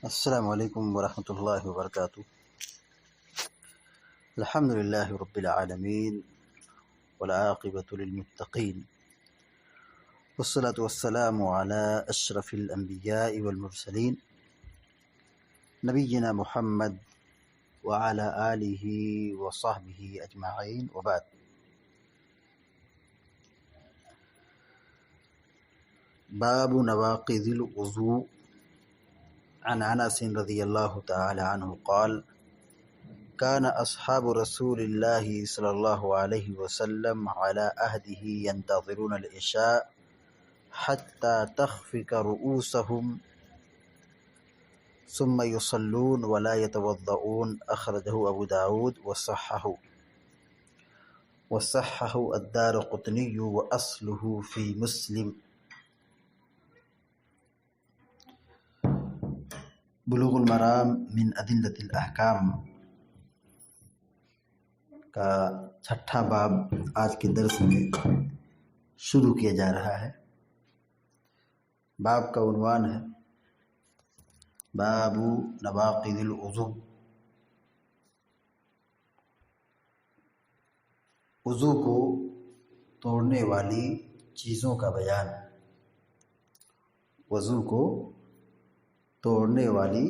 السلام علیکم ورحمۃ اللہ وبرکاتہ۔ الحمد للہ رب العالمین والعاقبۃ للمتقین والصلاة والسلام علی اشرف الانبیاء والمرسلین نبینا محمد وعلی آلہ وصحبہ اجمعین وبعد۔ باب نواقض الوضوء عن انس رضی اللہ تعالی عنہ قال كان أصحاب رسول الله صلى الله عليه وسلم على عهده ينتظرون العشاء حتى تخفق رؤوسهم ثم يصلون ولا يتوضؤون، أخرجه أبو داود وصححه الدارقطني وأصله في مسلم۔ بلوغ المرام من ادلۃ الاحکام کا چھٹا باب آج کے درس میں شروع کیا جا رہا ہے۔ باب کا عنوان ہے باب نواقض الوضوء، وضو کو توڑنے والی چیزوں کا بیان۔ وضو کو توڑنے والی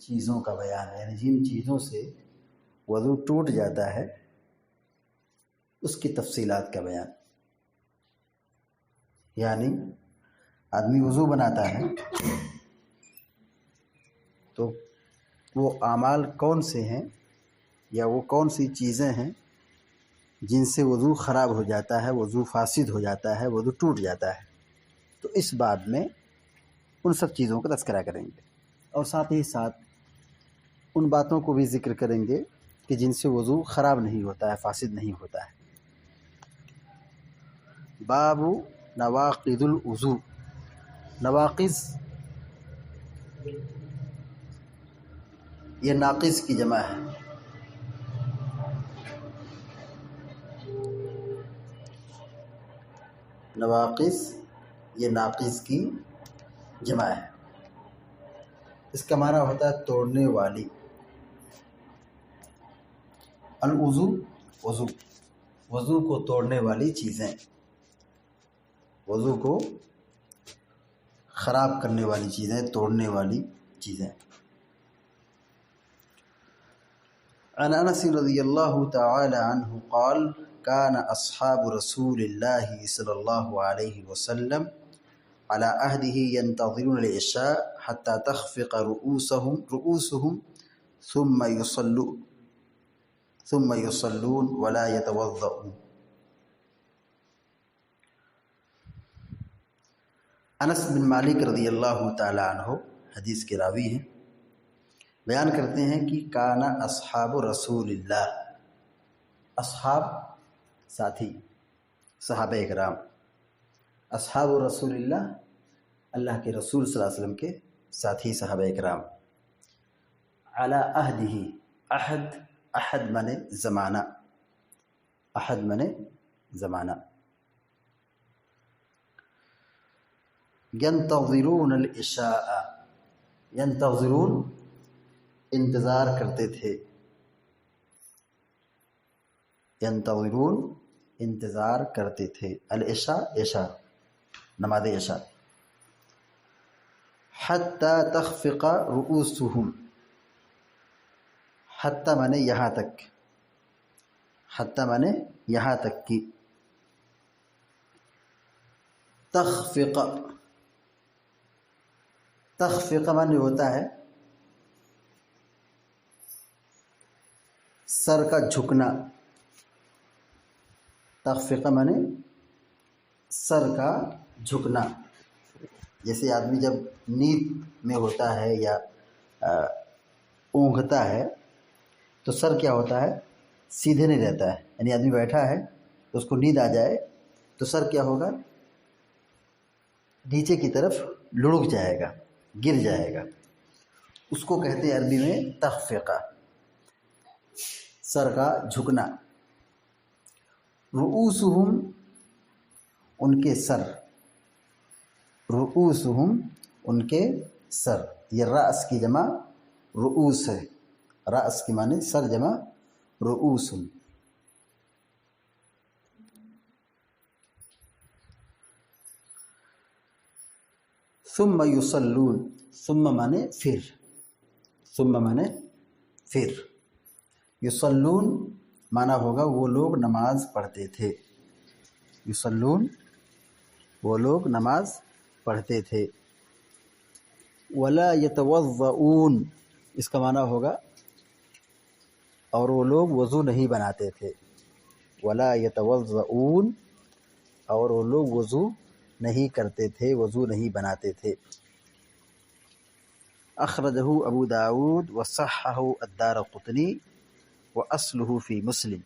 چیزوں کا بیان، یعنی جن چیزوں سے وضو ٹوٹ جاتا ہے اس کی تفصیلات کا بیان۔ یعنی آدمی وضو بناتا ہے تو وہ اعمال کون سے ہیں یا وہ کون سی چیزیں ہیں جن سے وضو خراب ہو جاتا ہے، وضو فاسد ہو جاتا ہے، وضو ٹوٹ جاتا ہے۔ تو اس باب میں ان سب چیزوں کا تذکرہ کریں گے اور ساتھ ہی ساتھ ان باتوں کو بھی ذکر کریں گے کہ جن سے وضو خراب نہیں ہوتا ہے، فاسد نہیں ہوتا ہے۔ باب نواقض الوضوء، نواقض یہ ناقص کی جمع ہے۔ نواقض یہ ناقص کی جمع ہے، اس کا معنی ہوتا ہے توڑنے والی۔ الوضوء وضو، وضو کو توڑنے والی چیزیں، وضو کو خراب کرنے والی چیزیں، توڑنے والی چیزیں۔ عن انس رضی اللہ تعالی عنہ قال كان اصحاب رسول الله صلی اللہ علیہ وسلم على عهده ينتظرون العشاء حتى تخفق رؤوسهم ثم يصلون ولا يتوضؤون۔ انس بن مالک رضی اللہ تعالی عنہ حدیث کے راوی ہیں، بیان کرتے ہیں کہ کان اصحاب رسول اللہ، اصحاب ساتھی، صحابہ کرام، اصحاب رسول اللہ اللہ کے رسول صلی اللہ علیہ وسلم کے ساتھی صحابہ کرام، علی عہدہ، عہد، عہد منے زمانہ، عہد منے زمانہ، ینتظرون العشاء، ینتظرون انتظار کرتے تھے، ینتظرون انتظار کرتے تھے، العشاء عشاء، نماز عشاء، حتی تخفق رؤوسهم، حتی مانے یہاں تک، حتی مانے یہاں تک کی، تخفق، تخفق مانے ہوتا ہے سر کا جھکنا، تخفق مانے سر کا جھکنا۔ جیسے آدمی جب نیند میں ہوتا ہے یا اونگھتا ہے تو سر کیا ہوتا ہے، سیدھے نہیں رہتا ہے، یعنی آدمی بیٹھا ہے تو اس کو نیند آ جائے تو سر کیا ہوگا، نیچے کی طرف لڑک جائے گا، گر جائے گا، اس کو کہتے ہیں عربی میں تخفقہ، سر کا جھکنا۔ رؤوسہم ان کے سر، رؤوسہم ان کے سر، یہ رأس کی جمع رؤوس ہے، رأس کی معنی سر جمع رؤوس. ثم یصلون، ثم معنی پھر، ثم معنی پھر، یصلون معنی ہوگا وہ لوگ نماز پڑھتے تھے، یصلون وہ لوگ نماز پڑھتے تھے. ولا یتوضؤون اس کا معنی ہوگا اور وہ لوگ وضو نہیں بناتے تھے، ولا یتوضؤون اور وہ لوگ وضو نہیں کرتے تھے، وضو نہیں بناتے تھے. اخرجہ ابو داود وصححہ الدارقطنی واصلہ فی مسلم.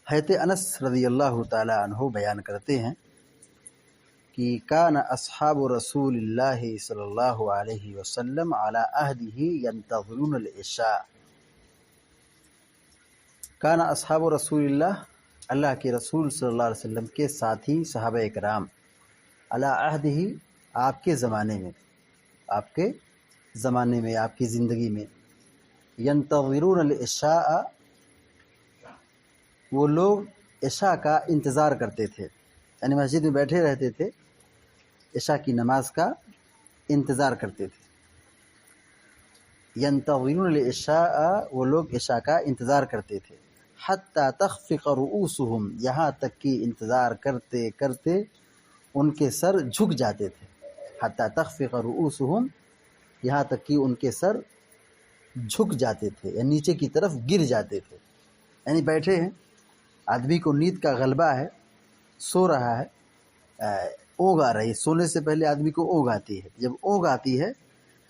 حضرت انس رضی اللہ تعالی عنہ بیان کرتے ہیں کہ کان اصحاب رسول اللہ صلی اللہ علیہ وسلم علی عہدہ ینتظرون العشاء. کان اصحاب رسول اللہ، اللہ کے رسول صلی اللہ علیہ وسلم کے ساتھی صحابہ اکرام، علی عہدہ آپ کے زمانے میں، آپ کے زمانے میں، آپ کی زندگی میں، ینتظرون العشاء وہ لوگ عشاء کا انتظار کرتے تھے، یعنی مسجد میں بیٹھے رہتے تھے، عشاء کی نماز کا انتظار کرتے تھے. ینتظرون العشاء وہ لوگ عشاء کا انتظار کرتے تھے. حتی تخفق رؤوسہم یہاں تک کہ انتظار کرتے کرتے ان کے سر جھک جاتے تھے. حتی تخفق رؤوسہم یہاں تک کہ ان کے سر جھک جاتے تھے، یعنی نیچے کی طرف گر جاتے تھے. یعنی بیٹھے ہیں، آدمی کو نیند کا غلبہ ہے، سو رہا ہے، اونگ آ رہی ہے. سونے سے پہلے آدمی کو اونگ آتی ہے. جب اونگ آتی ہے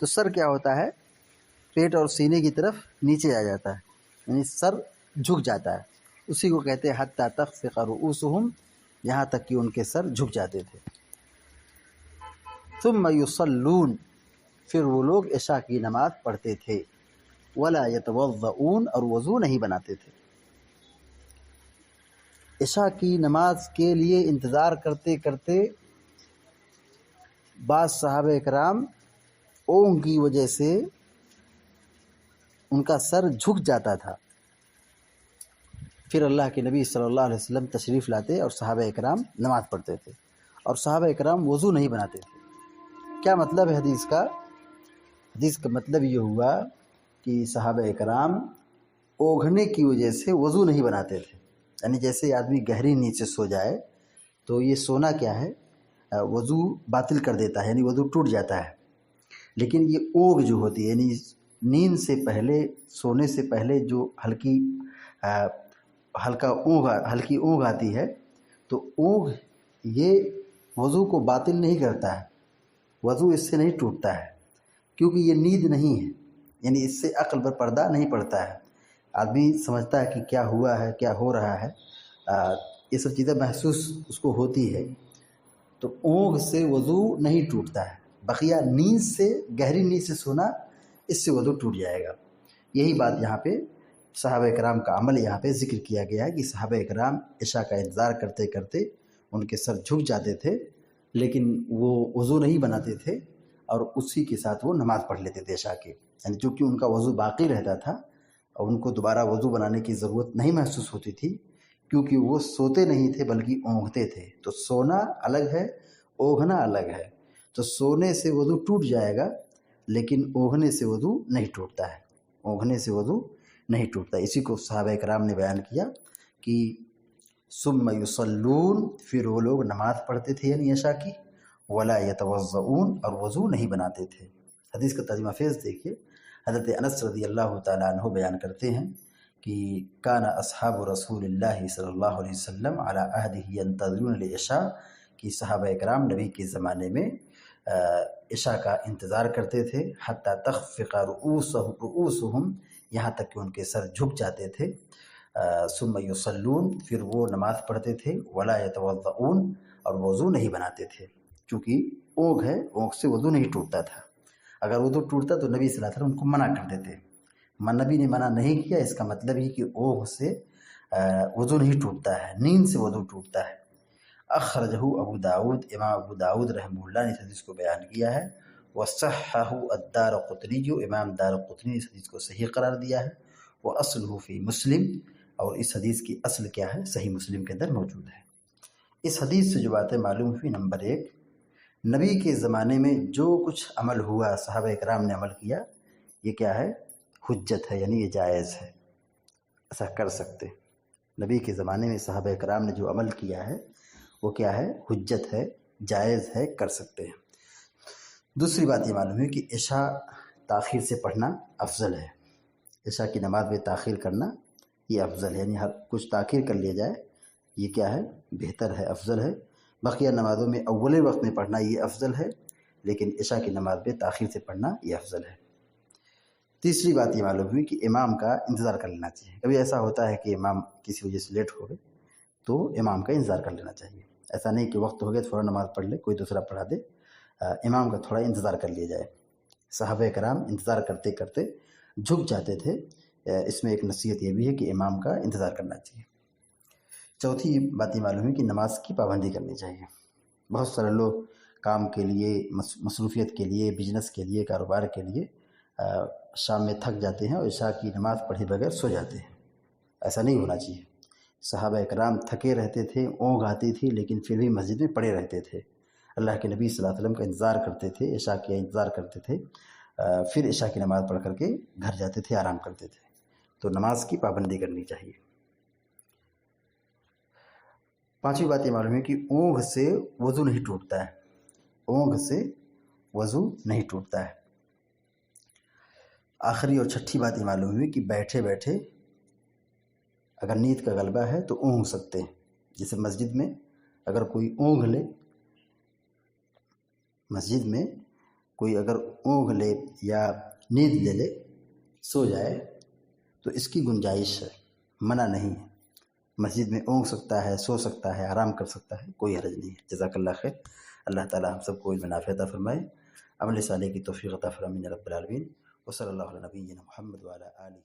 تو سر کیا ہوتا ہے، پیٹ اور سینے کی طرف نیچے آ جاتا ہے، یعنی سر جھک جاتا ہے. اسی کو کہتے ہیں حتی تخفق رؤوسہم یہاں تک کہ ان کے سر جھک جاتے تھے. ثم یصلون پھر وہ لوگ عشاء کی نماز پڑھتے تھے. ولا یتوضؤون اور وضو نہیں بناتے تھے. عشاء کی نماز کے لیے انتظار کرتے کرتے بعض صحابہ اکرام اونگ کی وجہ سے ان کا سر جھک جاتا تھا. پھر اللہ کے نبی صلی اللہ علیہ وسلم تشریف لاتے اور صحابہ اکرام نماز پڑھتے تھے، اور صحابہ اکرام وضو نہیں بناتے تھے. کیا مطلب ہے حدیث کا؟ حدیث کا مطلب یہ ہوا کہ صحابہ اکرام اوگھنے کی وجہ سے وضو نہیں بناتے تھے. یعنی جیسے آدمی گہری نیند سے سو جائے تو یہ سونا کیا ہے، وضو باطل کر دیتا ہے، یعنی وضو ٹوٹ جاتا ہے. لیکن یہ اوگ جو ہوتی ہے، یعنی نیند سے پہلے، سونے سے پہلے جو ہلکی اونگ آتی ہے، تو اونگ یہ وضو کو باطل نہیں کرتا ہے، وضو اس سے نہیں ٹوٹتا ہے، کیونکہ یہ نیند نہیں ہے. یعنی اس سے عقل پر پردہ نہیں پڑتا ہے. آدمی سمجھتا ہے کہ کیا ہوا ہے، کیا ہو رہا ہے، یہ سب چیزیں محسوس اس کو ہوتی ہے. تو اونگ سے وضو نہیں ٹوٹتا ہے. بقیہ نیند سے، گہری نیند سے سونا، اس سے وضو ٹوٹ جائے گا. یہی بات یہاں پہ صحابہ اکرام کا عمل یہاں پہ ذکر کیا گیا ہے کہ صحابہ اکرام عشاء کا انتظار کرتے کرتے ان کے سر جھک جاتے تھے، لیکن وہ وضو نہیں بناتے تھے اور اسی کے ساتھ وہ نماز پڑھ لیتے تھے عشاء کی. یعنی چونکہ ان کا وضو باقی رہتا تھا اور ان کو دوبارہ وضو بنانے کی ضرورت نہیں محسوس ہوتی تھی، کیونکہ وہ سوتے نہیں تھے بلکہ اونگتے تھے. تو سونا الگ ہے، اوگھنا الگ ہے. تو سونے سے وضو ٹوٹ جائے گا، لیکن اوگھنے سے وضو نہیں ٹوٹتا ہے، اوگھنے سے وضو نہیں ٹوٹتا. اسی کو صحابہ کرام نے بیان کیا کہ ثم یصلون پھر وہ لوگ نماز پڑھتے تھے یعنی عشاء کی. ولا یتوضؤون اور وضو نہیں بناتے تھے. حدیث کا ترجمہ فیض دیکھیے. حضرت انس رضی اللہ تعالیٰ عنہ بیان کرتے ہیں کہ کان اصحاب رسول اللہ صلی اللہ علیہ وسلم علی عہدہ ینتظرون العشاء کہ صحابہ اکرام نبی کے زمانے میں عشاء کا انتظار کرتے تھے. حتی تخفق رؤوسہم یہاں تک کہ ان کے سر جھک جاتے تھے. ثم یصلون پھر وہ نماز پڑھتے تھے. ولا یتوضؤون اور وضو نہیں بناتے تھے. چونکہ اونگ ہے، اونگ سے وضو نہیں ٹوٹتا تھا. اگر وضو ٹوٹتا تو نبی صلی اللہ علیہ وسلم ان کو منع کر دیتے. نبی نے منع نہیں کیا، اس کا مطلب یہ کہ اونگ سے وضو نہیں ٹوٹتا ہے، نیند سے وضو ٹوٹتا ہے. اخرجہ ابو داود، امام ابو داود رحمہ اللہ نے اس حدیث کو بیان کیا ہے۔ وصححہ الدارقطنی، امام دارقطنی نے اس حدیث کو صحیح قرار دیا ہے۔ واصلہ فی مسلم، اور اس حدیث کی اصل کیا ہے؟ صحیح مسلم کے اندر موجود ہے۔ اس حدیث سے جو باتیں معلوم ہوئی، نمبر 1، نبی کے زمانے میں جو کچھ عمل ہوا، صحابہ کرام نے عمل کیا، یہ کیا ہے؟ حجت ہے، یعنی یہ جائز ہے، ایسا کر سکتے۔ نبی کے زمانے میں صحابہ کرام نے جو عمل کیا ہے وہ کیا ہے؟ حجت ہے، جائز ہے، کر سکتے ہیں۔ دوسری بات یہ معلوم ہے کہ عشاء تاخیر سے پڑھنا افضل ہے۔ عشاء کی نماز میں تاخیر کرنا یہ افضل ہے، یعنی ہر کچھ تاخیر کر لیا جائے، یہ کیا ہے؟ بہتر ہے، افضل ہے۔ بقیہ نمازوں میں اول وقت میں پڑھنا یہ افضل ہے، لیکن عشاء کی نماز میں تاخیر سے پڑھنا یہ افضل ہے۔ تیسری بات یہ معلوم ہوئی کہ امام کا انتظار کر لینا چاہیے۔ کبھی ایسا ہوتا ہے کہ امام کسی وجہ سے لیٹ ہو گئے تو امام کا انتظار کر لینا چاہیے، ایسا نہیں کہ وقت ہو گیا تو فوراً نماز پڑھ لے، کوئی دوسرا پڑھا دے، امام کا تھوڑا انتظار کر لیا جائے۔ صحابہ کرام انتظار کرتے کرتے جھک جاتے تھے، اس میں ایک نصیحت یہ بھی ہے کہ امام کا انتظار کرنا چاہیے۔ چوتھی بات یہ معلوم ہے کہ نماز کی پابندی کرنی چاہیے۔ بہت سارے لوگ کام کے لیے، مصروفیت کے لیے، بزنس کے لیے، کاروبار کے لیے شام میں تھک جاتے ہیں اور عشاء کی نماز پڑھے بغیر سو جاتے ہیں، ایسا نہیں ہونا چاہیے۔ صحابہ کرام تھکے رہتے تھے، اونگ آتی تھی، لیکن پھر بھی مسجد میں پڑے رہتے تھے، اللہ کے نبی صلی اللہ علیہ وسلم کا انتظار کرتے تھے، عشاء کا انتظار کرتے تھے، پھر عشاء کی نماز پڑھ کر کے گھر جاتے تھے، آرام کرتے تھے۔ تو نماز کی پابندی کرنی چاہیے۔ پانچویں بات یہ معلوم ہے کہ اونگ سے وضو نہیں ٹوٹتا ہے، اونگ سے وضو نہیں ٹوٹتا ہے۔ آخری اور چھٹی بات یہ معلوم ہوئی کہ بیٹھے بیٹھے اگر نیند کا غلبہ ہے تو اونگ سکتے ہیں۔ جیسے مسجد میں اگر کوئی اونگ لے، مسجد میں کوئی اگر اونگ لے یا نیند لے لے، سو جائے، تو اس کی گنجائش ہے، منع نہیں ہے۔ مسجد میں اونگ سکتا ہے، سو سکتا ہے، آرام کر سکتا ہے، کوئی حرج نہیں ہے۔ جزاک اللہ خیر۔ اللہ تعالی ہم سب کو علم نافع عطا فرمائے، عمل صالح کی توفیق عطا فرمائے رب العالمین۔ وصلی اللہ علی نبینا محمد وعلی آلہ